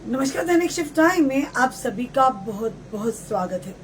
नमस्कार। दैनिक shift time में आप सभी का बहुत बहुत स्वागत है।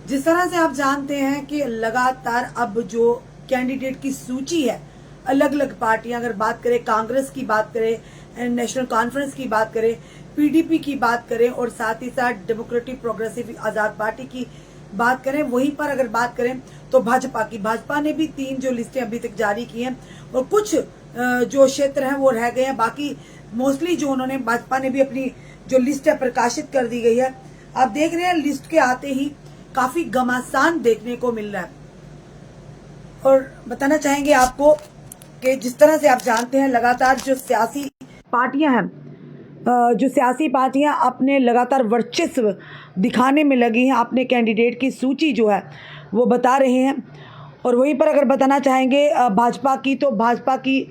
जिस तरह से आप जानते हैं कि लगातार अब जो कैंडिडेट की सूची है, अलग अलग पार्टियां, अगर बात करें कांग्रेस की बात करें, नेशनल कॉन्फ्रेंस की बात करें, पीडीपी की बात करें और साथ ही साथ डेमोक्रेटिक प्रोग्रेसिव आजाद पार्टी की बात करें, वहीं पर अगर बात करें तो भाजपा ने भी 3 जो लिस्टें अभी तक जारी की हैं और कुछ जो क्षेत्र हैं वो रह गए हैं। बाकी मोस्टली जो उन्होंने भाजपा ने भी अपनी जो लिस्ट है प्रकाशित कर दी गई है। आप देख रहे हैं लिस्ट के आते ही काफी घमासान देखने को मिल रहा है। और बताना चाहेंगे आपको कि जिस तरह से आप जानते हैं लगातार जो सियासी पार्टियां हैं, अपने लगातार वर्चस्व दिखाने में लगी हैं, अपने कैंडिडेट की सूची जो है वो बता रहे हैं। और वहीं पर अगर बताना चाहेंगे भाजपा की, तो भाजपा की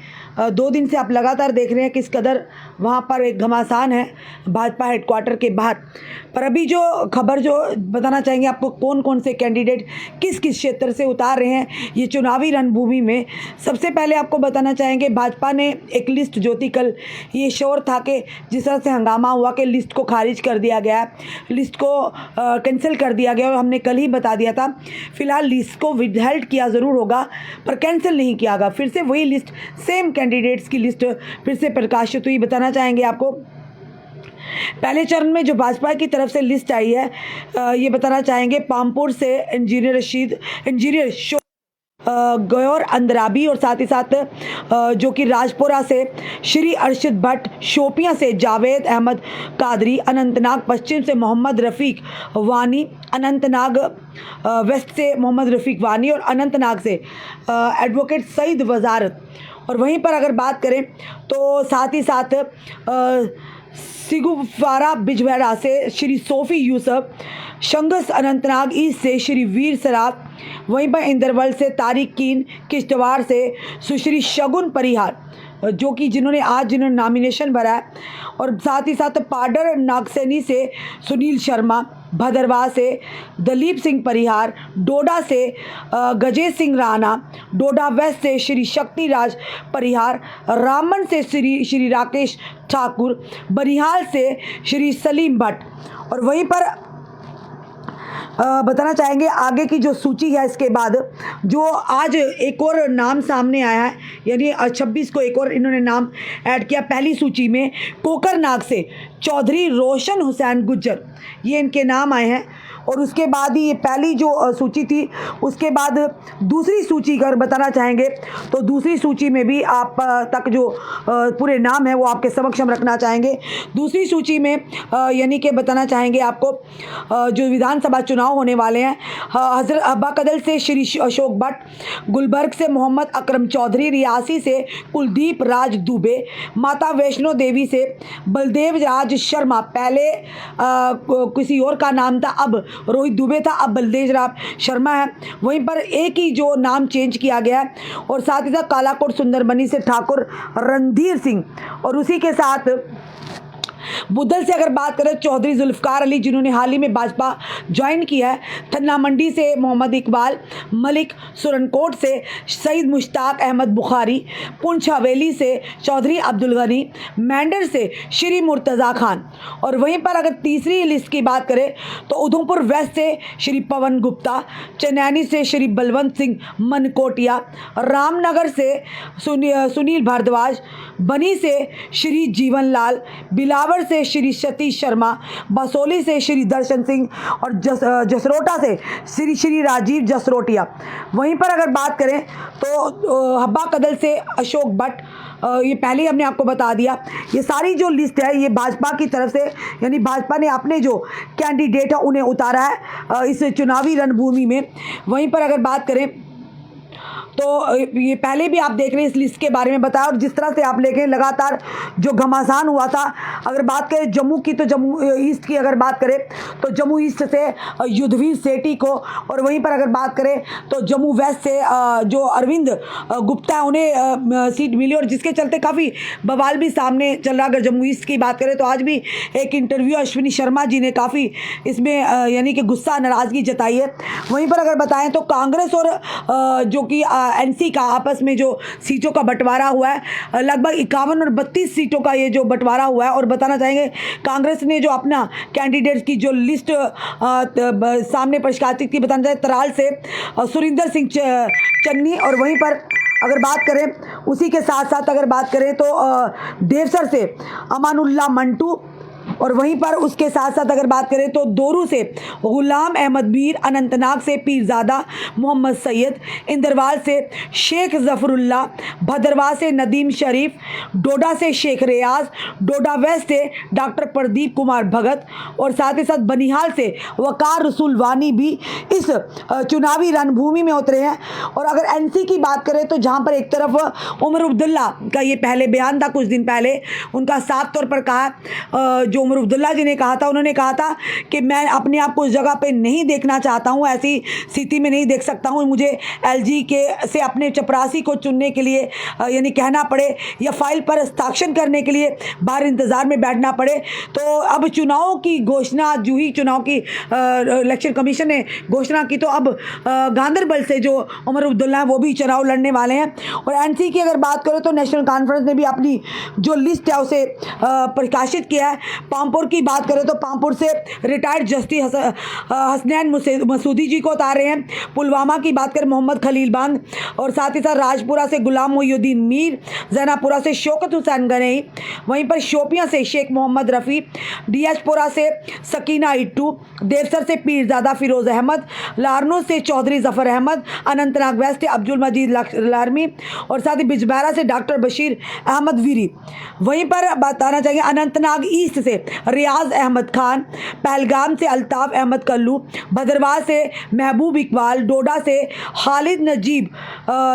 2 दिन से आप लगातार देख रहे हैं किस कदर वहाँ पर एक घमासान है भाजपा हेडक्वार्टर के बाहर। पर अभी जो खबर जो बताना चाहेंगे आपको, कौन कौन से कैंडिडेट किस किस क्षेत्र से उतार रहे हैं ये चुनावी रणभूमि में। सबसे पहले आपको बताना चाहेंगे भाजपा ने एक लिस्ट जो थी, कल ये शोर था कि जिस तरह से हंगामा हुआ कि लिस्ट को खारिज कर दिया गया, लिस्ट को कैंसिल कर दिया गया, और हमने कल ही बता दिया था। फिलहाल लिस्ट को विदहेल्ड किया ज़रूर होगा पर कैंसिल नहीं किया गया। फिर से वही लिस्ट, सेम कैंडिडेट्स की लिस्ट फिर से प्रकाशित हुई। बताना चाहेंगे आपको पहले चरण में जो भाजपा की तरफ से लिस्ट आई है, ये बताना चाहेंगे पामपुर से इंजीनियर गौर अंद्राबी, और साथ ही साथ जो कि राजपुरा से श्री अर्शद भट्ट, शोपियां से जावेद अहमद कादरी, अनंतनाग पश्चिम से मोहम्मद रफ़ीक वानी, अनंतनाग वेस्ट से मोहम्मद रफ़ीक वानी और अनंतनाग से एडवोकेट सईद वजारत। और वहीं पर अगर बात करें तो साथ ही साथ सिगुफारा बिजबेहरा से श्री सोफ़ी यूसुफ, शंगस अनंतनाग ईस्ट से श्री वीर सराफ, वहीं पर इंदरवल से तारिक कीन, किश्तवाड़ से सुश्री शगुन परिहार जो कि जिन्होंने नॉमिनेशन भरा है, और साथ ही साथ पाडर नागसैनी से सुनील शर्मा, भदरवाह से दलीप सिंह परिहार, डोडा से गजेश सिंह राणा, डोडा वेस्ट से श्री शक्ति राज परिहार, रामन से श्री राकेश ठाकुर, बनिहाल से श्री सलीम भट्ट। और वहीं पर बताना चाहेंगे आगे की जो सूची है, इसके बाद जो आज एक और नाम सामने आया है, यानी 26 को एक और इन्होंने नाम ऐड किया पहली सूची में। कोकरनाग से चौधरी रोशन हुसैन गुज्जर, ये इनके नाम आए हैं। और उसके बाद ही ये पहली जो सूची थी, उसके बाद दूसरी सूची अगर बताना चाहेंगे तो दूसरी सूची में भी आप तक जो पूरे नाम है वो आपके समक्ष हम रखना चाहेंगे। दूसरी सूची में यानी कि बताना चाहेंगे आपको जो विधानसभा चुनाव होने वाले हैं, हजरत अब्बा कदल से श्री अशोक भट्ट, गुलबर्ग से मोहम्मद अकरम चौधरी, रियासी से कुलदीप राज दुबे, माता वैष्णो देवी से बलदेव राज शर्मा, पहले किसी और का नाम था, अब रोहित दुबे था, अब बलदेव राज शर्मा है। वहीं पर एक ही जो नाम चेंज किया गया है। और साथ ही साथ कालाकोट सुंदरबनी से ठाकुर रणधीर सिंह, और उसी के साथ बुद्धल से अगर बात करें चौधरी जुल्फकार अली, जिन्होंने हाल ही में भाजपा ज्वाइन किया है। थन्ना मंडी से मोहम्मद इकबाल मलिक, सुरनकोट से सईद मुश्ताक अहमद बुखारी, पुंछ हवेली से चौधरी अब्दुल गनी, मेंढर से श्री मुर्तज़ा खान। और वहीं पर अगर तीसरी लिस्ट की बात करें तो उधमपुर वेस्ट से श्री पवन गुप्ता, चनैनी से श्री बलवंत सिंह मनकोटिया, रामनगर से सुनील भारद्वाज, बनी से श्री जीवन लाल, बिलावर से श्री सतीश शर्मा, बसोली से श्री दर्शन सिंह और जसरोटा से श्री राजीव जसरोटिया। वहीं पर अगर बात करें तो हब्बा कदल से अशोक भट्ट, ये पहले ही हमने आपको बता दिया। ये सारी जो लिस्ट है ये भाजपा की तरफ से, यानी भाजपा ने अपने जो कैंडिडेट है उन्हें उतारा है इस चुनावी रणभूमि में। वहीं पर अगर बात करें तो ये पहले भी आप देख रहे हैं इस लिस्ट के बारे में बताया, और जिस तरह से आप लेके लगातार जो घमासान हुआ था। अगर बात करें जम्मू की, तो जम्मू ईस्ट की अगर बात करें तो जम्मू ईस्ट से युद्धवीर सेठी को, और वहीं पर अगर बात करें तो जम्मू वेस्ट से जो अरविंद गुप्ता है उन्हें सीट मिली, और जिसके चलते काफ़ी बवाल भी सामने चल रहा। अगर जम्मू ईस्ट की बात करें तो आज भी एक इंटरव्यू अश्विनी शर्मा जी ने काफ़ी इसमें यानी कि गुस्सा नाराज़गी जताई है। वहीं पर अगर बताएं तो कांग्रेस और जो कि एनसी का आपस में जो सीटों का बंटवारा हुआ है, लगभग 51 और 32 सीटों का ये जो बंटवारा हुआ है। और बताना चाहेंगे कांग्रेस ने जो अपना कैंडिडेट्स की जो लिस्ट सामने प्रकाशित की, बताना चाहें तराल से सुरिंदर सिंह चन्नी, और वहीं पर अगर बात करें उसी के साथ साथ अगर बात करें तो देवसर से अमानुल्लाह मंटू, और वहीं पर उसके साथ साथ अगर बात करें तो दोरू से गुलाम अहमद मीर, अनंतनाग से पीरजादा मोहम्मद सैयद, इंदरवाल से शेख जफरुल्लाह, भद्रवाह से नदीम शरीफ, डोडा से शेख रियाज, डोडा वेस्ट से डॉक्टर प्रदीप कुमार भगत, और साथ ही साथ बनिहाल से वकार रसूल वानी भी इस चुनावी रणभूमि में उतरे हैं। और अगर एनसी की बात करें तो जहां पर एक तरफ उमर अब्दुल्ला का ये पहले बयान था, कुछ दिन पहले उनका साफ तौर पर कहा, जो उमर अब्दुल्ला जी ने कहा था, उन्होंने कहा था कि मैं अपने आप को उस जगह पे नहीं देखना चाहता हूं, ऐसी स्थिति में नहीं देख सकता हूं, मुझे एलजी के से अपने चपरासी को चुनने के लिए यानी कहना पड़े या फाइल पर हस्ताक्षर करने के लिए बाहर इंतजार में बैठना पड़े। तो अब चुनावों की घोषणा, जूही चुनाव की इलेक्शन कमीशन ने घोषणा की, तो अब गांधरबल से जो उमर अब्दुल्ला है वो भी चुनाव लड़ने वाले हैं। और एनसी की अगर बात करें तो नेशनल कॉन्फ्रेंस ने भी अपनी जो लिस्ट है उसे प्रकाशित किया है। पामपुर की बात करें तो पामपुर से रिटायर्ड जस्टिस हसनैन मसूदी जी को उतार रहे हैं। पुलवामा की बात करें मोहम्मद खलील बांद, और साथ ही साथ राजपुरा से गुलाम मोहिउद्दीन मीर, जैनापुरा से शौकत हुसैन गनई, वहीं पर शोपियां से शेख मोहम्मद रफ़ी, डीएचपुरा से सकीना इट्टू, देवसर से पीरजादा फिरोज़ अहमद, लारनो से चौधरी जफ़र अहमद, अनंतनाग वेस्ट से अब्दुल मजीद लारमी, और साथ ही बिजबैरा से डॉक्टर बशीर अहमद वीरी। वहीं पर बताना चाहिए अनंतनाग ईस्ट से रियाज अहमद खान, पहलगाम से अल्ताफ़ अहमद कल्लू, भद्रवाह से महबूब इकबाल, डोडा से खालिद नजीब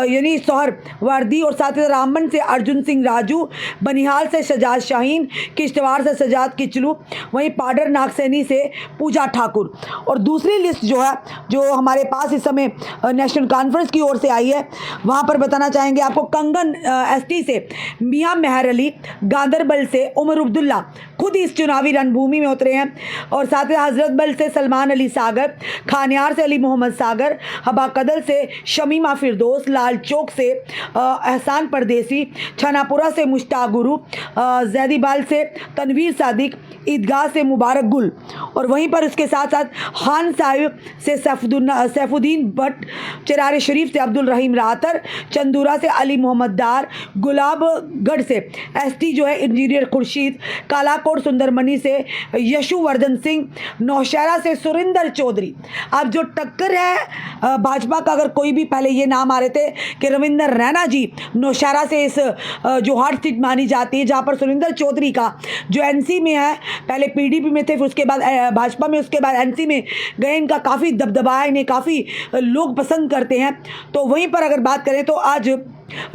यानी सोहर वर्दी, और साथ ही रामबन से अर्जुन सिंह राजू, बनिहाल से शजाद शाहीन, किश्तवाड़ से सजाद किचलू, वहीं पाडर नागसैनी से पूजा ठाकुर। और दूसरी लिस्ट जो है जो हमारे पास इस समय नेशनल कॉन्फ्रेंस की ओर से आई है, वहाँ पर बताना चाहेंगे आपको कंगन एसटी से मियां मेहर अली, गांधरबल से उमर अब्दुल्ला खुद इस चुनावी रणभूमि में उतरे हैं, और साथ ही हजरत बल से सलमान अली सागर, खानियार से अली मोहम्मद सागर, हबा कदल से शमीमा फिरदौस, लाल चौक से एहसान परदेसी, छनापुरा से मुश्ताक गुरु, जैदीबाल से तनवीर सादिक, ईदगाह से मुबारक गुल, और वहीं पर उसके साथ साथ खान साहिब से सैफुद्दीन भट्ट, चरार शरीफ से अब्दुल रहीम रातर, चंदूरा से अली मोहम्मद दार, गुलाबगढ़ से एसटी जो है इंजीनियर खुर्शीद, कालाकोट सुंदरमणि से यशुवर्धन सिंह, नौशहरा से सुरिंदर चौधरी। अब जो टक्कर है भाजपा का, अगर कोई भी पहले ये नाम आ रहे थे कि रविंदर रैना जी नौशहरा से इस जो हॉट सीट मानी जाती है, जहाँ पर सुरिंदर चौधरी का जो एनसी में है, पहले पीडीपी में थे, फिर उसके बाद भाजपा में, उसके बाद एनसी में गए, इनका काफ़ी दबदबा है, इन्हें काफ़ी लोग पसंद करते हैं। तो वहीं पर अगर बात करें तो आज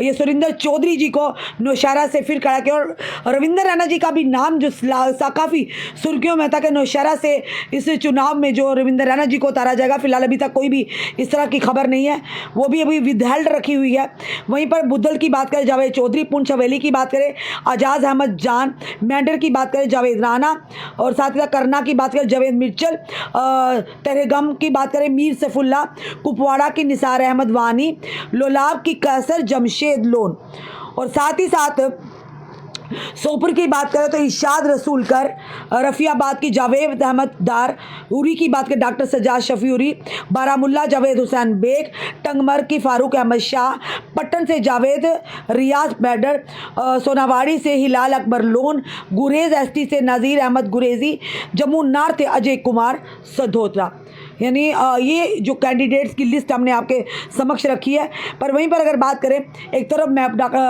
ये सुरिंदर चौधरी जी को नौशहरा से फिर खड़ा किया, और रविंदर रैना जी का भी नाम जो काफ़ी सुर्खियों में था कि नौशहरा से इस चुनाव में जो रविंदर रैना जी को उतारा जाएगा। फिलहाल अभी तक कोई भी इस तरह की खबर नहीं है, वो भी अभी विदहेल्ड रखी हुई है। वहीं पर बुद्धल की बात करें जावेद चौधरी, पुंछ हवेली की बात करें आजाज अहमद जान, मेंढर की बात करें जावेद राना, और साथ ही साथ करना की बात करें जावेद मिर्चल, तेरेगम की बात करें मीर सैफुल्ला, कुपवाड़ा की निसार अहमद वानी, लोलाब की कैसर जमशेद लोन, और साथ ही साथ सोपुर की बात करें तो इरशाद रसूल कर, रफ़ियाबाद की जावेद अहमद दार, उरी की बात करें डॉक्टर सजाद शफी उरी, बारामुल्ला जावेद हुसैन बेग, टंगमर की फारूक अहमद शाह, पट्टन से जावेद रियाज बैडर, सोनावाड़ी से हिलाल अकबर लोन, गुरेज एसटी से नज़ीर अहमद गुरेजी, जम्मू नॉर्थ से अजय कुमार सधोत्रा। यानी ये जो कैंडिडेट्स की लिस्ट हमने आपके समक्ष रखी है। पर वहीं पर अगर बात करें, एक तरफ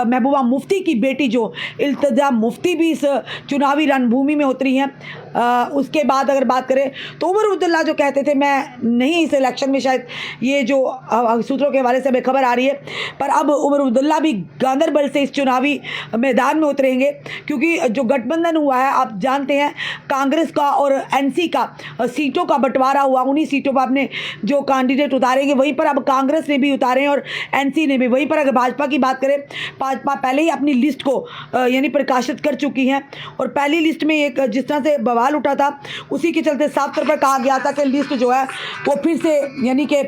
महबूबा मुफ्ती की बेटी जो इल्तिजा मुफ्ती भी इस चुनावी रणभूमि में उतरी हैं। उसके बाद अगर बात करें तो उमर अब्दुल्ला जो कहते थे मैं नहीं इस इलेक्शन में, शायद ये जो सूत्रों के हवाले से हमें खबर आ रही है, पर अब उमर अब्दुल्ला भी गांधरबल से इस चुनावी मैदान में उतरेंगे, क्योंकि जो गठबंधन हुआ है आप जानते हैं, कांग्रेस का और एनसी का सीटों का बंटवारा हुआ, उन्हीं सीटों पर अपने जो कैंडिडेट उतारेंगे। वहीं पर अब कांग्रेस ने भी उतारे हैं और एनसी ने भी। वहीं पर अगर भाजपा की बात करें, भाजपा पहले ही अपनी लिस्ट को यानी प्रकाशित कर चुकी हैं, और पहली लिस्ट में एक जिस तरह से सवाल उठा था, उसी के चलते साफ तौर पर कहा गया था कि लिस्ट जो है वो फिर से यानी कि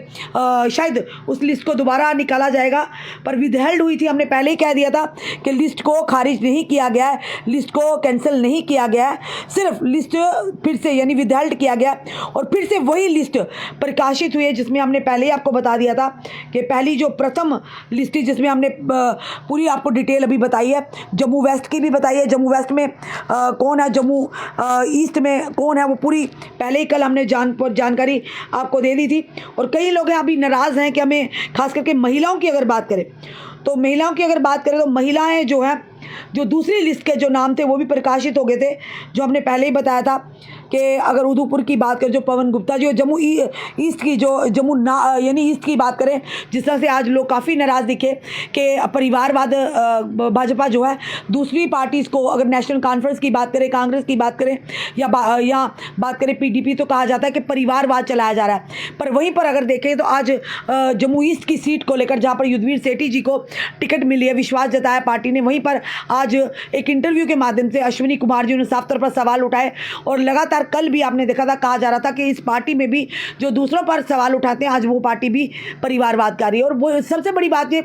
शायद उस लिस्ट को दोबारा निकाला जाएगा, पर विदहेल्ड हुई थी। हमने पहले ही कह दिया था कि लिस्ट को खारिज नहीं किया गया है, लिस्ट को कैंसिल नहीं किया गया है, सिर्फ लिस्ट फिर से यानी विदहेल्ड किया गया और फिर से वही लिस्ट प्रकाशित हुई है जिसमें हमने पहले ही आपको बता दिया था कि पहली जो प्रथम लिस्ट थी जिसमें हमने पूरी आपको डिटेल अभी बताई है, जम्मू वेस्ट की भी बताई है, जम्मू वेस्ट में कौन है, जम्मू ईस्ट में कौन है, वो पूरी पहले ही कल हमने जानकारी आपको दे दी थी। और कई लोग हैं अभी नाराज़ हैं कि हमें खास करके महिलाओं की अगर बात करें तो महिलाओं की अगर बात करें तो महिलाएं जो हैं, जो दूसरी लिस्ट के जो नाम थे वो भी प्रकाशित हो गए थे, जो हमने पहले ही बताया था कि अगर उधमपुर की बात करें जो पवन गुप्ता जो जम्मू ईस्ट की जो यानी ईस्ट की बात करें, जिस तरह से आज लोग काफ़ी नाराज़ दिखे कि परिवारवाद भाजपा जो है दूसरी पार्टीज़ को, अगर नेशनल कॉन्फ्रेंस की बात करें, कांग्रेस की बात करें या बात करें पीडीपी, तो कहा जाता है कि परिवारवाद चलाया जा रहा है। पर वहीं पर अगर देखें तो आज जम्मू ईस्ट की सीट को लेकर जहाँ पर युद्धवीर सेठी जी को टिकट मिली है, विश्वास जताया पार्टी ने, वहीं पर आज एक इंटरव्यू के माध्यम से अश्विनी कुमार जी ने साफ तौर पर सवाल उठाए और लगातार कल भी आपने देखा था, कहा जा रहा था कि इस पार्टी में भी जो दूसरों पर सवाल उठाते हैं आज वो पार्टी भी परिवारवाद कर रही है। और वो सबसे बड़ी बात ये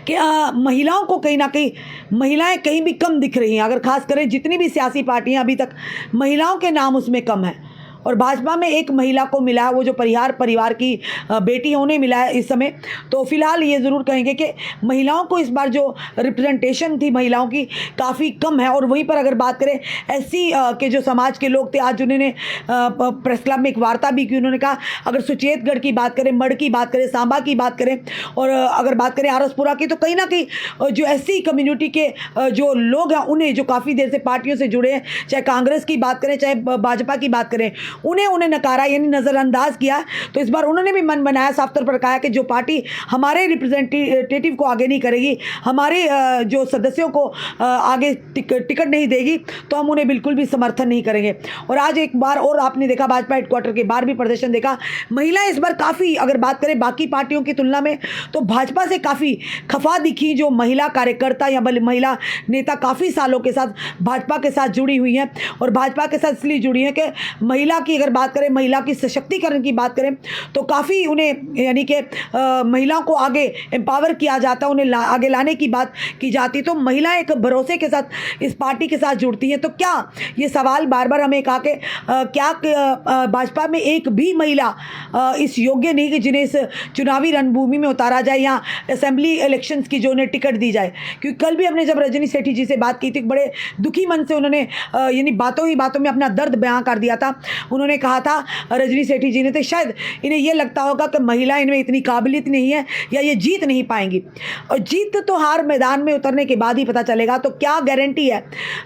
कि महिलाओं को कहीं ना कहीं महिलाएं कहीं भी कम दिख रही हैं। अगर खास करें जितनी भी सियासी पार्टियां अभी तक महिलाओं के नाम उसमें कम है और भाजपा में एक महिला को मिला है, वो जो परिवार की बेटी उन्हें मिला है इस समय। तो फिलहाल ये ज़रूर कहेंगे कि महिलाओं को इस बार जो रिप्रेजेंटेशन थी महिलाओं की काफ़ी कम है। और वहीं पर अगर बात करें एससी के जो समाज के लोग थे, आज उन्होंने प्रेस क्लब में एक वार्ता भी की। उन्होंने कहा अगर सुचेतगढ़ की बात करें, मढ़ की बात करें, सांबा की बात करें और अगर बात करें आरसपुरा की, तो कहीं ना कहीं जो एससी कम्युनिटी के जो लोग हैं उन्हें, जो काफ़ी देर से पार्टियों से जुड़े हैं, चाहे कांग्रेस की बात करें चाहे भाजपा की बात करें, उन्हें नकारा यानी नज़रअंदाज किया। तो इस बार उन्होंने भी मन बनाया, साफ तौर पर कहा कि जो पार्टी हमारे रिप्रेजेंटेटिव को आगे नहीं करेगी, हमारे जो सदस्यों को आगे टिकट नहीं देगी, तो हम उन्हें बिल्कुल भी समर्थन नहीं करेंगे। और आज एक बार और आपने देखा भाजपा हेडक्वार्टर के बाहर भी प्रदर्शन देखा। महिलाएं इस बार काफ़ी, अगर बात करें बाकी पार्टियों की तुलना में, तो भाजपा से काफ़ी खफा दिखी जो महिला कार्यकर्ता या महिला नेता काफ़ी सालों के साथ भाजपा के साथ जुड़ी हुई हैं। और भाजपा के साथ इसलिए जुड़ी हैं कि महिला की अगर बात करें, महिला की सशक्तिकरण की बात करें, तो काफ़ी उन्हें यानी कि महिलाओं को आगे एम्पावर किया जाता, उन्हें आगे लाने की बात की जाती। तो महिलाएं एक भरोसे के साथ इस पार्टी के साथ जुड़ती हैं। तो क्या ये सवाल बार बार हमें कहा कि क्या भाजपा में एक भी महिला इस योग्य नहीं कि जिन्हें इस चुनावी रणभूमि में उतारा जाए या असेंबली इलेक्शंस की जो उन्हें टिकट दी जाए? क्योंकि कल भी हमने जब रजनी सेठी जी से बात की थी, बड़े दुखी मन से उन्होंने यानी बातों ही बातों में अपना दर्द बयां कर दिया था। उन्होंने कहा था रजनी सेठी जी ने, तो शायद इन्हें यह लगता होगा कि महिला इनमें इतनी काबिलियत नहीं है या ये जीत नहीं पाएंगी। और जीत तो हार मैदान में उतरने के बाद ही पता चलेगा। तो क्या गारंटी है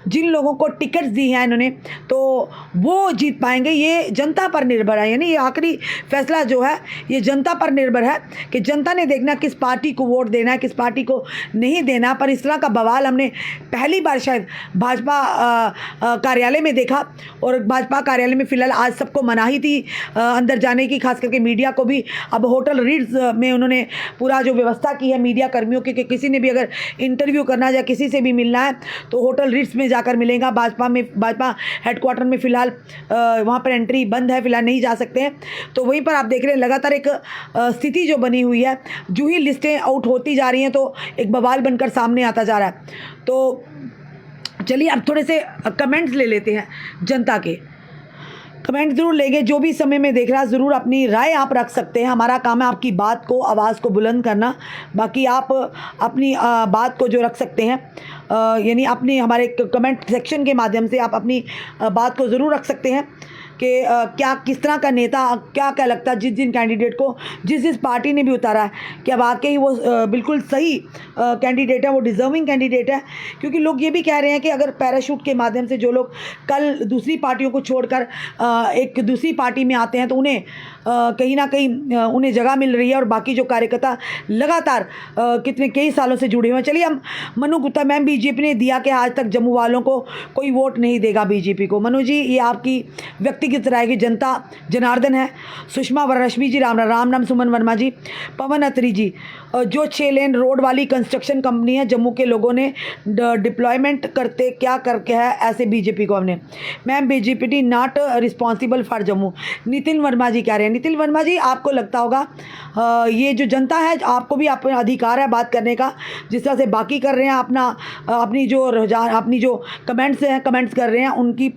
जिन लोगों को टिकट्स दी हैं इन्होंने, तो वो जीत पाएंगे? ये जनता पर निर्भर है, यानी ये आखिरी फैसला जो है ये जनता पर निर्भर है कि जनता ने देखना किस पार्टी को वोट देना है, किस पार्टी को नहीं देना। पर इस तरह का बवाल हमने पहली बार शायद भाजपा कार्यालय में देखा। और भाजपा कार्यालय में फिलहाल आज सबको मनाही थी अंदर जाने की, खास करके मीडिया को भी। अब होटल रीड्स में उन्होंने पूरा जो व्यवस्था की है मीडिया कर्मियों की कि किसी ने भी अगर इंटरव्यू करना है या किसी से भी मिलना है तो होटल रीड्स में जाकर मिलेगा। भाजपा हेडक्वार्टर में फ़िलहाल वहाँ पर एंट्री बंद है, फिलहाल नहीं जा सकते हैं। तो वहीं पर आप देख रहे हैं लगातार एक स्थिति जो बनी हुई है, जो ही लिस्टें आउट होती जा रही हैं तो एक बवाल बनकर सामने आता जा रहा है। तो चलिए अब थोड़े से कमेंट्स ले लेते हैं जनता के। कमेंट ज़रूर लेंगे, जो भी समय में देख रहा है ज़रूर अपनी राय आप रख सकते हैं। हमारा काम है आपकी बात को, आवाज़ को बुलंद करना। बाकी आप अपनी बात को जो रख सकते हैं, यानी अपनी हमारे कमेंट सेक्शन के माध्यम से आप अपनी बात को ज़रूर रख सकते हैं कि क्या किस तरह का नेता, क्या लगता है जिन कैंडिडेट को जिस पार्टी ने भी उतारा है, क्या वाकई वो बिल्कुल सही कैंडिडेट है, वो डिज़र्विंग कैंडिडेट है? क्योंकि लोग ये भी कह रहे हैं कि अगर पैराशूट के माध्यम से जो लोग कल दूसरी पार्टियों को छोड़कर एक दूसरी पार्टी में आते हैं तो उन्हें कहीं ना कहीं उन्हें जगह मिल रही है और बाकी जो कार्यकर्ता लगातार कई सालों से जुड़े हुए हैं। चलिए हम मनु गुप्ता मैम, बीजेपी ने दिया कि आज तक जम्मू वालों को कोई वोट नहीं देगा बीजेपी को। मनु जी, ये आपकी व्यक्ति शक्ति की तरह की जनता जनार्दन है। सुषमा रश्मि जी राम राम सुमन वर्मा जी, पवन अत्री जी, जो 6 लेन रोड वाली कंस्ट्रक्शन कंपनी है, जम्मू के लोगों ने डिप्लॉयमेंट करते क्या करके है ऐसे बीजेपी को हमने। Ma'am BJP not responsible for Jammu, Nitin Verma ji कह रहे हैं। नितिन वर्मा जी, आपको लगता होगा ये जो जनता है, आपको भी अपना अधिकार है बात करने का, जिस तरह से बाकी कर रहे हैं अपनी जो कमेंट्स कर रहे हैं उनकी।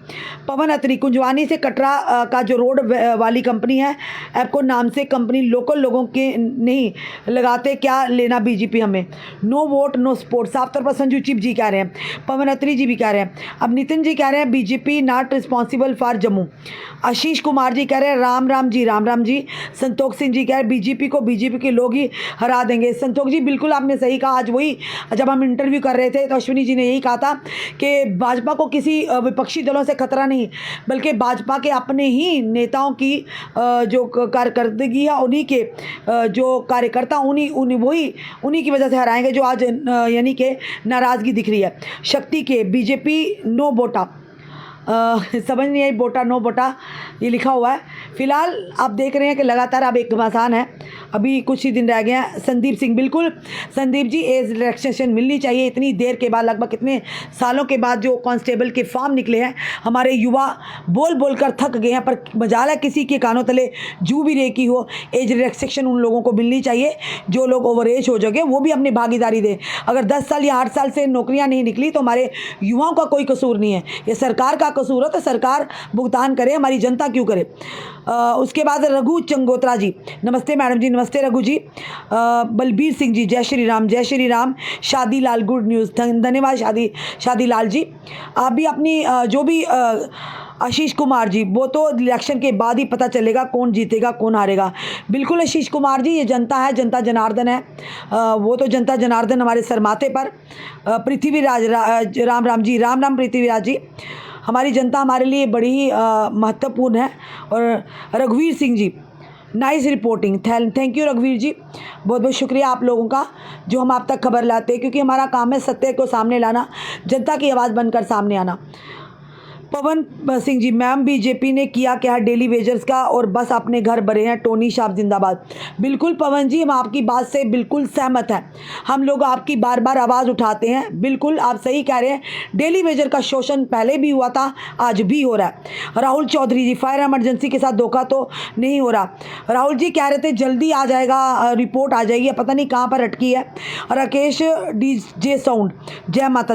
पवन अत्री, कुंजवानी से कटरा का जो रोड वाली कंपनी है, एपको नाम से कंपनी लोकल लोगों के नहीं लगाते, क्या लेना बीजेपी हमें। नो वोट नो सपोर्ट, साफ तौर पर संजू चिप जी कह रहे हैं, पवन अत्री जी भी कह रहे हैं। अब नितिन जी कह रहे हैं BJP not responsible for Jammu. Ashish Kumar ji कह रहे हैं राम राम जी। संतोष सिंह जी कह रहे हैं बीजेपी के लोग ही हरा देंगे। संतोष जी, बिल्कुल आपने सही कहा। आज वही जब हम इंटरव्यू कर रहे थे तो अश्विनी जी ने यही कहा था कि भाजपा को किसी विपक्षी दलों से खतरा नहीं, बल्कि भाजपा के अपने ही नेताओं की जो कारकर्दगी है, उन्हीं के जो कार्यकर्ता उन्हीं की वजह से हराएंगे, जो आज यानी कि नाराज़गी दिख रही है। शक्ति के बीजेपी नो वोटा, समझ नहीं आई, बोटा नो बोटा ये लिखा हुआ है। फिलहाल आप देख रहे हैं कि लगातार अब एक घमासान है, अभी कुछ ही दिन रह गए हैं। संदीप सिंह, बिल्कुल संदीप जी, एज रिलैक्सेशन मिलनी चाहिए। इतनी देर के बाद, लगभग कितने सालों के बाद जो कांस्टेबल के फॉर्म निकले हैं, हमारे युवा बोल कर थक गए हैं, पर मजाल है किसी के कानों तले जू भी रेकी हो। एज रिलैक्सेशन उन लोगों को मिलनी चाहिए जो लोग ओवर एज हो जाएंगे, वो भी अपनी भागीदारी दें। अगर 10 साल या 8 साल से नौकरियाँ नहीं निकली तो हमारे युवाओं का कोई कसूर नहीं है, ये सरकार का कसूर है, तो सरकार भुगतान करे, हमारी जनता क्यों करे। उसके बाद रघु चंगोत्रा जी, नमस्ते मैडम जी। नमस्ते रघु जी। बलबीर सिंह जी, जय श्री राम। शादी लाल, गुड न्यूज़, धन्यवाद शादी लाल जी। आप भी अपनी जो भी आशीष कुमार जी, वो तो इलेक्शन के बाद ही पता चलेगा कौन जीतेगा कौन हारेगा। बिल्कुल आशीष कुमार जी, ये जनता है, जनता जनार्दन है, वो तो जनता जनार्दन हमारे सरमाथे पर। पृथ्वीराज राम जी, राम पृथ्वीराज जी, हमारी जनता हमारे लिए बड़ी ही महत्वपूर्ण है। और रघुवीर Singh ji, nice reporting, thank you रघुवीर जी, बहुत बहुत शुक्रिया आप लोगों का जो हम आप तक खबर लाते हैं, क्योंकि हमारा काम है सत्य को सामने लाना, जनता की आवाज़ बनकर सामने आना। पवन सिंह जी, मैम बीजेपी ने किया क्या है डेली वेजर्स का, और बस अपने घर भरे हैं, टोनी शाप जिंदाबाद। बिल्कुल पवन जी, हम आपकी बात से बिल्कुल सहमत हैं, हम लोग आपकी बार बार आवाज़ उठाते हैं। बिल्कुल आप सही कह रहे हैं, डेली वेजर का शोषण पहले भी हुआ था, आज भी हो रहा है। राहुल चौधरी जी, फायर इमरजेंसी के साथ धोखा तो नहीं हो रहा। राहुल जी कह रहे थे जल्दी आ जाएगा, रिपोर्ट आ जाएगी, पता नहीं कहाँ पर अटकी है। राकेश DJ साउंड, जय माता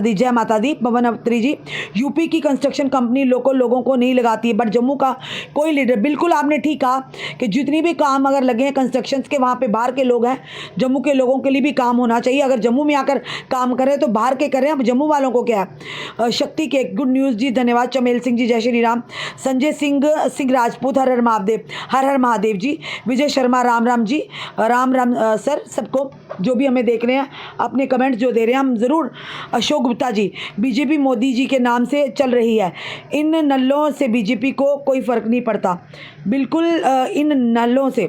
दी। पवन अत्री जी, यूपी की कंस्ट्रक्शन कंपनी लोगों को नहीं लगाती है, बट जम्मू का कोई लीडर, बिल्कुल आपने ठीक कहा कि जितनी भी काम अगर लगे हैं कंस्ट्रक्शंस के, वहाँ पे बाहर के लोग हैं, जम्मू के लोगों के लिए भी काम होना चाहिए। अगर जम्मू में आकर काम करें तो बाहर के करें, अब जम्मू वालों को क्या है। शक्ति के, गुड न्यूज़ जी, धन्यवाद। चमेल सिंह जी, जय श्री राम। संजय सिंह राजपूत, हर हर महादेव जी। विजय शर्मा, राम जी, राम सर, सबको जो भी हमें देख रहे हैं, अपने कमेंट्स जो दे रहे हैं, हम ज़रूर। अशोक गुप्ता जी, बीजेपी मोदी जी के नाम से चल रही है, इन नल्लों से बीजेपी को कोई फ़र्क नहीं पड़ता। बिल्कुल इन नल्लों से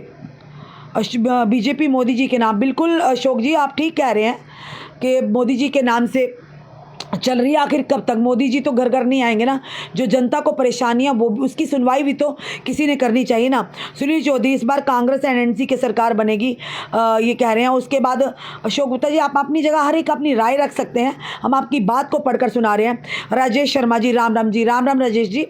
बीजेपी मोदी जी के नाम, बिल्कुल अशोक जी आप ठीक कह रहे हैं कि मोदी जी के नाम से चल रही है। आखिर कब तक? मोदी जी तो घर घर नहीं आएंगे ना, जो जनता को परेशानियां, वो उसकी सुनवाई भी तो किसी ने करनी चाहिए ना। सुनील चौधरी, इस बार कांग्रेस एनडीए की सरकार बनेगी, ये कह रहे हैं। उसके बाद अशोक गुप्ता जी, आप अपनी जगह हर एक अपनी राय रख सकते हैं, हम आपकी बात को पढ़कर सुना रहे हैं। राजेश शर्मा जी, राम जी, राम राजेश जी।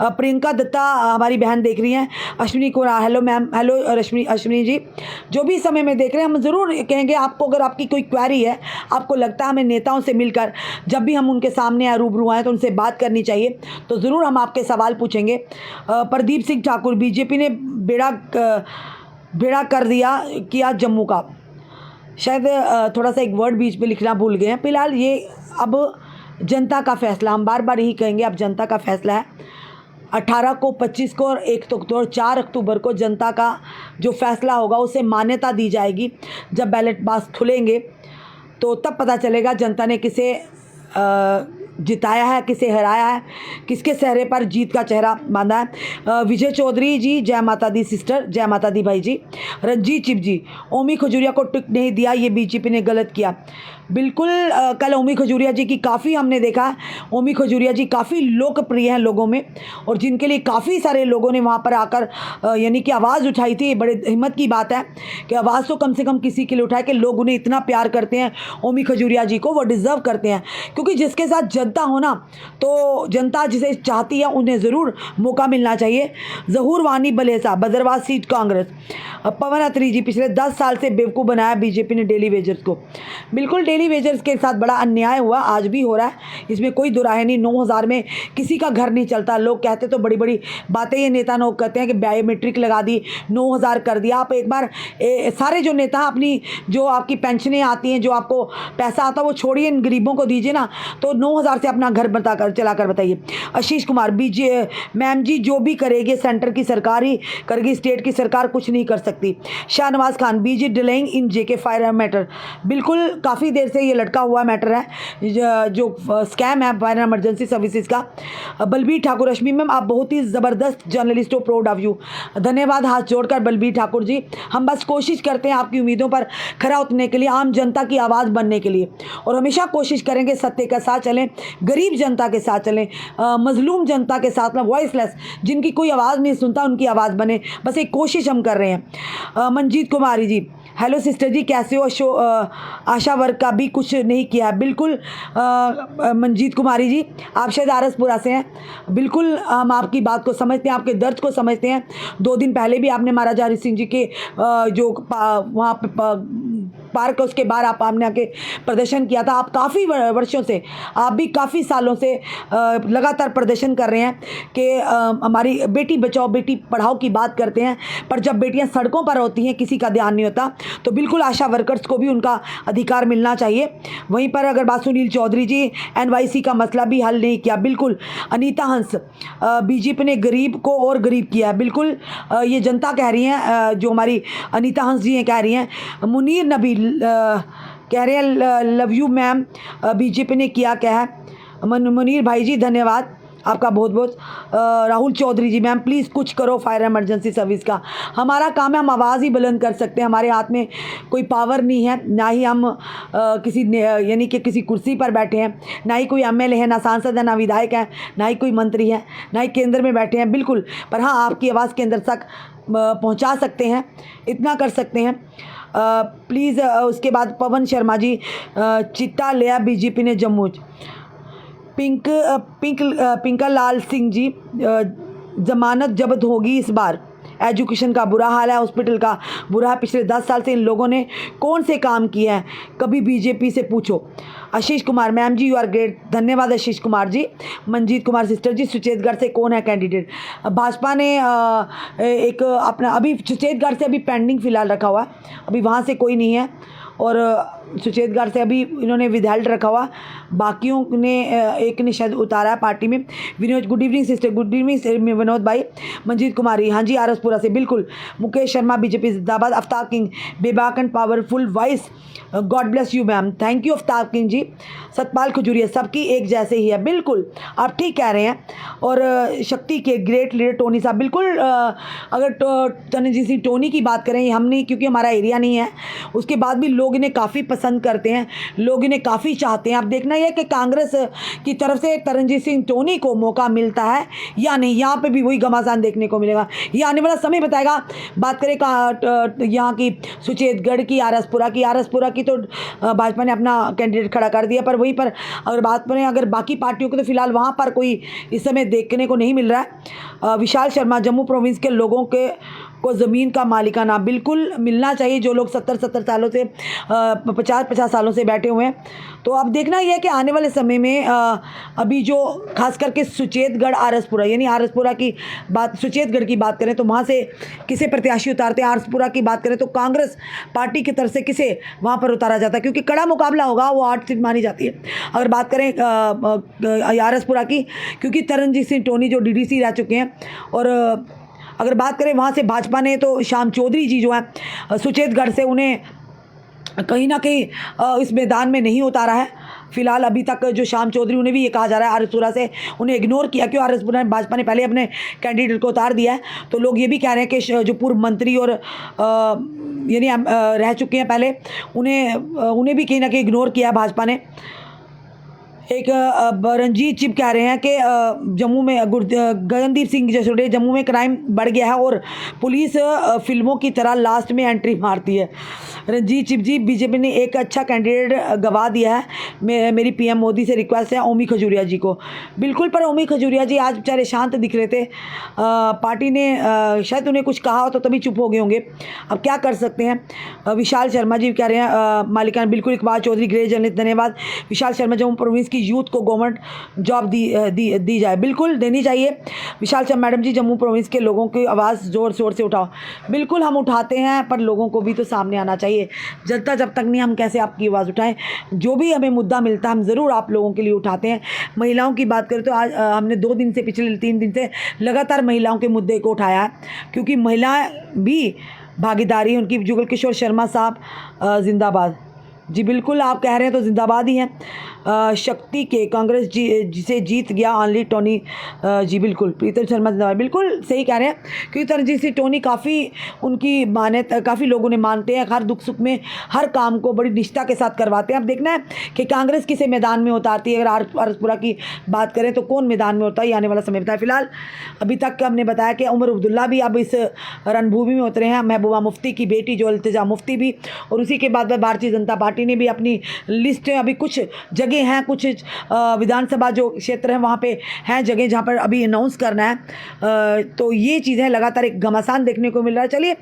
प्रियंका दत्ता हमारी बहन देख रही हैं। Ashwini Kumar, hello ma'am, hello Ashwini ji, जो भी समय में देख रहे हैं, हम ज़रूर कहेंगे आपको, अगर आपकी कोई क्वेरी है, आपको लगता है हमें नेताओं से मिलकर, जब भी हम उनके सामने आए, रूबरू आए, तो उनसे बात करनी चाहिए, तो ज़रूर हम आपके सवाल पूछेंगे। प्रदीप सिंह ठाकुर, बीजेपी ने बेड़ा कर किया जम्मू का, शायद थोड़ा सा एक वर्ड बीच में लिखना भूल गए हैं। फिलहाल ये अब जनता का फैसला, हम बार बार यही कहेंगे, अब जनता का फैसला है। 18 को, 25 को और 1 तो 4 अक्टूबर को जनता का जो फैसला होगा उसे मान्यता दी जाएगी। जब बैलेट बॉक्स खुलेंगे तो तब पता चलेगा जनता ने किसे जिताया है, किसे हराया है, किसके चेहरे पर जीत का चेहरा बांधा है। विजय चौधरी जी, जय माता दी सिस्टर, जय माता दी भाई जी। रंजीत चिप जी, ओमी खजूरिया को टिक नहीं दिया, ये बीजेपी ने गलत किया। बिल्कुल कल ओमी खजूरिया जी की काफ़ी हमने देखा, ओमी खजूरिया जी काफ़ी लोकप्रिय हैं लोगों में, और जिनके लिए काफ़ी सारे लोगों ने वहाँ पर आकर यानी कि आवाज़ उठाई थी। बड़े हिम्मत की बात है कि आवाज़ तो कम से कम किसी के लिए उठाए कि लोग उन्हें इतना प्यार करते हैं, ओमी खजूरिया जी को, वो डिज़र्व करते हैं, क्योंकि जिसके साथ जनता हो ना, तो जनता जिसे चाहती है उन्हें ज़रूर मौका मिलना चाहिए। ज़हूर वानी बलेसा, बदरवास सीट कांग्रेस। पवन अत्री जी, पिछले 10 साल से बेवकूफ़ बनाया बीजेपी ने डेली वेजर्स को। बिल्कुल डेली वेजर्स के साथ बड़ा अन्याय हुआ, आज भी हो रहा है, इसमें कोई दुराहे नहीं। 9,000 में किसी का घर नहीं चलता। लोग कहते तो बड़ी बड़ी बातें, ये नेता लोग कहते हैं कि बायोमेट्रिक लगा दी, 9,000 कर दिया। आप एक बार सारे जो नेता अपनी जो आपकी पेंशनें आती हैं, जो आपको पैसा आता है, वो छोड़िए, इन गरीबों को दीजिए ना, तो 9,000 से अपना घर चला कर बताइए। आशीष कुमार, मैम जी जो भी करेगी सेंटर की सरकार ही करेगी, स्टेट की सरकार कुछ नहीं कर सकती। शाहनवाज खान, बीजी डिलेइंग इन जेके फायर मैटर। बिल्कुल काफ़ी देर से ये लटका हुआ मैटर है, जो स्कैम है फायर इमरजेंसी सर्विसेज का। बलबीर ठाकुर, रश्मि मैम आप बहुत ही ज़बरदस्त जर्नलिस्ट हो, प्राउड ऑफ यू। धन्यवाद हाथ जोड़कर बलबीर ठाकुर जी। हम बस कोशिश करते हैं आपकी उम्मीदों पर खरा उतरने के लिए, आम जनता की आवाज़ बनने के लिए, और हमेशा कोशिश करेंगे सत्य के साथ चलें, गरीब जनता के साथ चलें, मजलूम जनता के साथ में, वॉइसलेस जिनकी कोई आवाज़ नहीं सुनता उनकी आवाज़ बने, बस एक कोशिश हम कर रहे हैं। मनजीत कुमारी जी, हेलो सिस्टर जी कैसे हो? आशा वर्क का भी कुछ नहीं किया। बिल्कुल मनजीत कुमारी जी, आप शायद आरसपुरा से हैं। बिल्कुल हम आपकी बात को समझते हैं, आपके दर्द को समझते हैं। 2 दिन पहले भी आपने महाराजा हरि सिंह जी के जो वहाँ पे पार्क, उसके बाहर आपने आके प्रदर्शन किया था। आप काफ़ी वर्षों से, आप भी काफ़ी सालों से लगातार प्रदर्शन कर रहे हैं कि हमारी बेटी बचाओ बेटी पढ़ाओ की बात करते हैं, पर जब बेटियां सड़कों पर होती हैं किसी का ध्यान नहीं होता। तो बिल्कुल आशा वर्कर्स को भी उनका अधिकार मिलना चाहिए। वहीं पर अगर बात सुनील चौधरी जी, NYC का मसला भी हल नहीं किया। बिल्कुल अनीता हंस, बीजेपी ने गरीब को और गरीब किया है। बिल्कुल ये जनता कह रही है, जो हमारी अनीता हंस जी हैं कह रही हैं। मुनीर नबी कह रहे हैं लव यू मैम, बीजेपी ने किया क्या है। मुनीर भाई जी धन्यवाद आपका बहुत बहुत। राहुल चौधरी जी, मैम प्लीज़ कुछ करो फायर इमरजेंसी सर्विस का। हमारा काम है, हम आवाज़ ही बुलंद कर सकते हैं, हमारे हाथ में कोई पावर नहीं है, ना ही हम किसी यानी कि किसी कुर्सी पर बैठे हैं, ना ही कोई MLA है, ना सांसद है, ना विधायक है, ना ही कोई मंत्री है, ना ही केंद्र में बैठे हैं। बिल्कुल, पर हाँ आपकी आवाज़ केंद्र तक पहुँचा सकते हैं, इतना कर सकते हैं प्लीज़। उसके बाद पवन शर्मा जी, चिट्टा लिया बीजेपी ने जम्मू। पिंकल लाल सिंह जी, जमानत जब्त होगी इस बार। एजुकेशन का बुरा हाल है, हॉस्पिटल का बुरा है, पिछले 10 साल से इन लोगों ने कौन से काम किए हैं, कभी बीजेपी से पूछो। Ashish Kumar, ma'am ji you are great, धन्यवाद आशीष कुमार जी। मंजीत कुमार, सिस्टर जी सुचेतगढ़ से कौन है कैंडिडेट? भाजपा ने एक अपना अभी सुचेतगढ़ से अभी पेंडिंग फ़िलहाल रखा हुआ है, अभी वहाँ से कोई नहीं है, और सुचेतगढ़ से अभी इन्होंने विदहेल्ड रखा हुआ, बाकियों ने एक ने शायद उतारा है पार्टी में। Vinod, good evening sister, good evening Vinod भाई। मंजीत कुमारी, हाँ जी आरसपुरा से, बिल्कुल। मुकेश शर्मा बीजेपी जिंदाबाद। अफ्ताब किंग, बेबाक and powerful voice, God bless you ma'am, thank you Aftab King ji. Satpal Khajuria, सबकी एक जैसे ही है, बिल्कुल आप ठीक कह रहे हैं। और शक्ति के ग्रेट लीडर टोनी साहब, बिल्कुल अगर तनजीत सिंह टोनी की बात करें, हम नहीं, क्योंकि हमारा एरिया नहीं है, उसके बाद भी लोग इन्हें काफ़ी पसंद करते हैं, लोग इन्हें काफ़ी चाहते हैं। आप देखना यह कि कांग्रेस की तरफ से तरनजीत सिंह टोनी को मौका मिलता है या नहीं, यहाँ पे भी वही घमासान देखने को मिलेगा, ये आने वाला समय बताएगा। बात करें यहाँ की सुचेतगढ़ की, आरसपुरा की तो भाजपा ने अपना कैंडिडेट खड़ा कर दिया, पर वहीं पर अगर बात करें अगर बाकी पार्टियों को, तो फिलहाल वहाँ पर कोई इस समय देखने को नहीं मिल रहा है। विशाल शर्मा, जम्मू प्रोविंस के लोगों को ज़मीन का मालिकाना बिल्कुल मिलना चाहिए, जो लोग 70 सालों से 50 सालों से बैठे हुए हैं। तो अब देखना यह है कि आने वाले समय में अभी जो खास करके सुचेतगढ़ आरसपुरा, यानी आरसपुरा की बात, सुचेतगढ़ की बात करें तो वहाँ से किसे प्रत्याशी उतारते हैं, आरसपुरा की बात करें तो कांग्रेस पार्टी की तरफ से किसे वहाँ पर उतारा जाता है, क्योंकि कड़ा मुकाबला होगा, वो 8 सीट मानी जाती है। अगर बात करें आरसपुरा की, क्योंकि तरनजीत सिंह टोनी जो DDC रह चुके हैं, और अगर बात करें वहाँ से भाजपा ने तो श्याम चौधरी जी जो है सुचेतगढ़ से, उन्हें कहीं ना कहीं इस मैदान में नहीं उतारा है फिलहाल अभी तक। जो श्याम चौधरी, उन्हें भी ये कहा जा रहा है आरसपुरा से उन्हें इग्नोर किया, क्यों आरसपुरा में भाजपा ने पहले अपने कैंडिडेट को उतार दिया है। तो लोग ये भी कह रहे हैं कि जो पूर्व मंत्री और यानी रह चुके हैं पहले, उन्हें भी कहीं ना कहीं इग्नोर किया भाजपा ने। एक रणजीत चिप कह रहे हैं कि जम्मू में गगनदीप सिंह जसोड़े, जम्मू में क्राइम बढ़ गया है और पुलिस फिल्मों की तरह लास्ट में एंट्री मारती है। रणजीत चिप जी, बीजेपी ने एक अच्छा कैंडिडेट गवा दिया है। मेरी पीएम मोदी से रिक्वेस्ट है ओमी खजूरिया जी को। बिल्कुल, पर ओमी खजूरिया जी आज बेचारे शांत दिख रहे थे। पार्टी ने शायद उन्हें कुछ कहा हो तो तभी चुप हो गए होंगे। अब क्या कर सकते हैं। विशाल शर्मा जी कह रहे हैं मालिकाना, बिल्कुल इकबाल चौधरी ग्रेट जर्नलिस्ट, धन्यवाद। विशाल शर्मा, जम्मू प्रोविंस की यूथ को गवर्नमेंट जॉब दी जाए, बिल्कुल देनी चाहिए। विशाल शर्मा मैडम जी, जम्मू प्रोविंस के लोगों की आवाज़ ज़ोर शोर से उठाओ। बिल्कुल हम उठाते हैं, पर लोगों को भी तो सामने आना चाहिए। जनता जब तक नहीं, हम कैसे आपकी आवाज़ उठाएं। जो भी हमें मुद्दा मिलता है हम ज़रूर आप लोगों के लिए उठाते हैं। महिलाओं की बात करें तो आज हमने 2 दिन से, पिछले 3 दिन से लगातार महिलाओं के मुद्दे को उठाया है, क्योंकि महिलाएं भी भागीदारी उनकी। जुगल किशोर शर्मा साहब जिंदाबाद जी, बिल्कुल आप कह रहे हैं तो जिंदाबाद ही हैं। शक्ति के कांग्रेस जिसे जीत गया ऑनली टोनी जी, बिल्कुल। प्रीतम शर्मा जिंदाबाद, बिल्कुल सही कह रहे हैं, क्योंकि तरजीत सिंह टोनी काफ़ी उनकी मान्यता, काफ़ी लोग उन्हें मानते हैं। हर दुख सुख में हर काम को बड़ी निष्ठा के साथ करवाते हैं। अब देखना है कि कांग्रेस किसे मैदान में उतारती है। अगर आरसपुरा की बात करें तो कौन मैदान में उतरता है, ये आने वाला समय बताया। फिलहाल अभी तक हमने बताया कि उमर अब्दुल्ला भी अब इस रणभूमि में उतरे हैं, महबूबा मुफ्ती की बेटी जो इल्तिजा मुफ्ती भी, और उसी के बाद भारतीय जनता पार्टी ने भी अपनी लिस्ट है। अभी कुछ जगह हैं, कुछ विधानसभा जो क्षेत्र हैं वहाँ पे हैं जगह जहाँ पर अभी अनाउंस करना है। तो ये चीज़ें लगातार एक घमासान देखने को मिल रहा है। चलिए,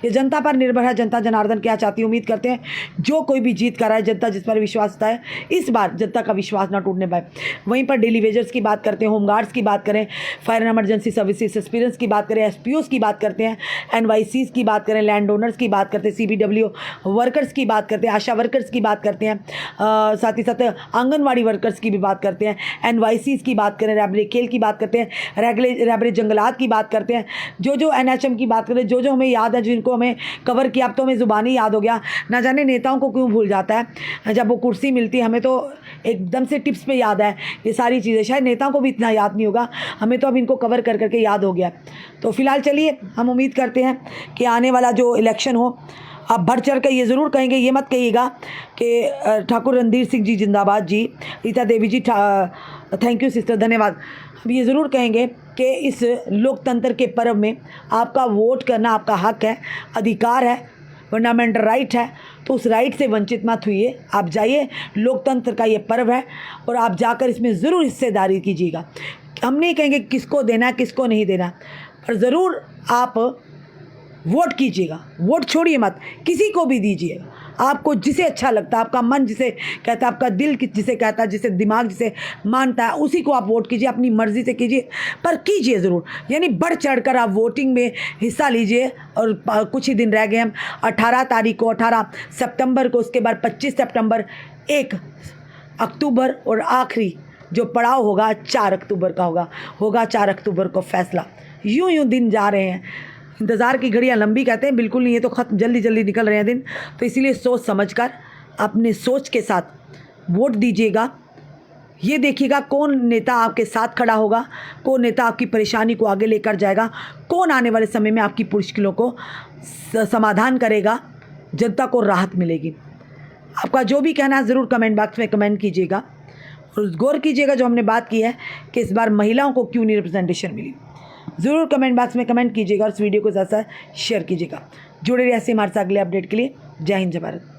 ये जनता पर निर्भर है, जनता जनार्दन क्या चाहती है। उम्मीद करते हैं जो कोई भी जीत कर रहा है, जनता जिस पर विश्वास होता है, इस बार जनता का विश्वास ना टूटने पाए। वहीं पर डेली वेजर्स की बात करते हैं, होमगार्ड्स की बात करें, fire and emergency services experience की बात करें, एसपीओस की बात करते हैं, एनवाईसीज की बात करें, लैंड ओनर्स की बात करते हैं, सीबीडब्ल्यू वर्कर्स की बात करते हैं, आशा वर्कर्स की बात करते हैं, साथ ही साथ आंगनवाड़ी वर्कर्स की भी बात करते हैं, एनवाईसीज की बात करें, रैबरे खेल की बात करते हैं, रैबरे जंगलात की बात करते हैं, जो एनएचएम की बात करें, जो हमें याद है, जिनको हमें कवर किया, अब तो हमें ज़ुबानी याद हो गया। ना जाने नेताओं को क्यों भूल जाता है, जब वो कुर्सी मिलती है हमें तो एकदम से टिप्स पे याद है ये सारी चीज़ें। शायद नेताओं को भी इतना याद नहीं होगा, हमें तो अब इनको कवर कर करके याद हो गया। तो फिलहाल चलिए, हम उम्मीद करते हैं कि आने वाला जो इलेक्शन हो, आप बढ़ चढ़ कर ये ज़रूर कहेंगे, ये मत कहिएगा कि ठाकुर रणधीर सिंह जी जिंदाबाद जी, रीता देवी जी थैंक यू सिस्टर, धन्यवाद। हम ये ज़रूर कहेंगे कि इस लोकतंत्र के पर्व में आपका वोट करना आपका हक है, अधिकार है, फंडामेंटल राइट है, तो उस राइट से वंचित मत हुइए। आप जाइए, लोकतंत्र का ये पर्व है और आप जाकर इसमें ज़रूर हिस्सेदारी कीजिएगा। हम नहीं कहेंगे किसको देना है किसको नहीं देना, पर ज़रूर आप वोट कीजिएगा। वोट छोड़िए मत, किसी को भी दीजिएगा, आपको जिसे अच्छा लगता है, आपका मन जिसे कहता है, आपका दिल जिसे कहता है, जिसे दिमाग जिसे मानता है, उसी को आप वोट कीजिए, अपनी मर्ज़ी से कीजिए, पर कीजिए ज़रूर। यानी बढ़ चढ़कर आप वोटिंग में हिस्सा लीजिए। और कुछ ही दिन रह गए, हम 18 तारीख को, 18 सितंबर को, उसके बाद 25 सितंबर, 1 अक्टूबर और आखिरी जो पड़ाव होगा 4 अक्टूबर का होगा 4 अक्टूबर को फैसला। यूं दिन जा रहे हैं, इंतज़ार की घड़ियाँ लंबी कहते हैं, बिल्कुल नहीं, ये तो ख़त्म, जल्दी जल्दी निकल रहे हैं दिन। तो इसीलिए सोच समझकर अपने सोच के साथ वोट दीजिएगा। ये देखिएगा कौन नेता आपके साथ खड़ा होगा, कौन नेता आपकी परेशानी को आगे लेकर जाएगा, कौन आने वाले समय में आपकी मुश्किलों को समाधान करेगा, जनता को राहत मिलेगी। आपका जो भी कहना है ज़रूर कमेंट बॉक्स में कमेंट कीजिएगा और गौर कीजिएगा जो हमने बात की है कि इस बार महिलाओं को क्यों नहीं रिप्रेजेंटेशन मिली। ज़रूर कमेंट बॉक्स में कमेंट कीजिएगा और इस वीडियो को ज़्यादा शेयर कीजिएगा। जुड़े रहिए ऐसे हमारे साथ अगले अपडेट के लिए। जय हिंद, जय भारत।